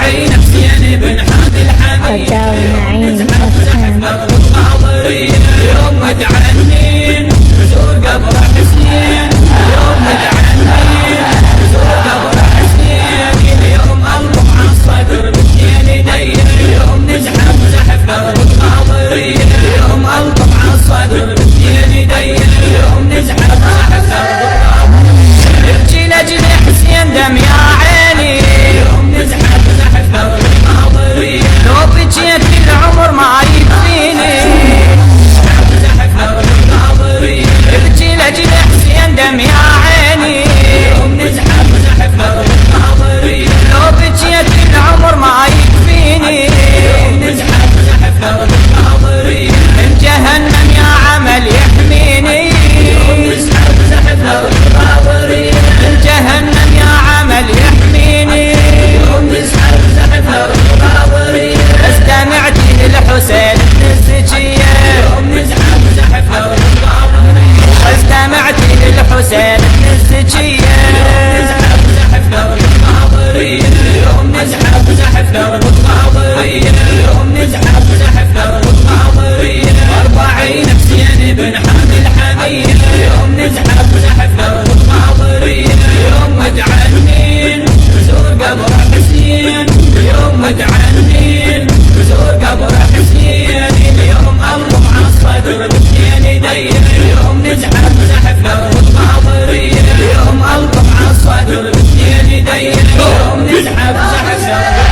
أربعين حسين بن حمد الحميد يوم متعنين زور قبر حسين يوم متعنين زور قبر حسين يوم ألقم على الصدر بين يدي يوم نزحف زحف قبر القاضرين يوم ألقم على الصدر بين يدي يوم نزحف زحف قبر القاضرين ابكي لأجل حسين دم يا عيني يوم نزحف زحف قبر القاضرين لو بكيت العمر ما يكفيني ابكي لأجل حسين دم يا عيني يوم نزحف زحف قبر القاضرين لو بكيت العمر ما يكفيني يوم نزحف زحف قبر القاضرين من جهنم يا عمل يحميني يوم نزحف زحف قبر القاضرين من جهنم يا عمل يحميني يوم نزحف زحف قبر القاضرين استمعت للحسين بن الزكية يوم نزحف زحف قبر القاضرين استمعت للحسين بن الزكية يوم نزحف زحف قبر القاضرين يوم نزحف زحف قبر القاضرين يوم نزحف زحف قبر القاضرين 40 حسين بن حمد الحميد يوم نزحف زحف قبر القاضرين يوم متعنين زور قبر حسين يوم متعنين زور قبر حسين يوم ألقم على الصدر بين يدي يوم نزحف زحف قبر القاضرين يوم ألقم على الصدر بين يدي يوم نزحف زحف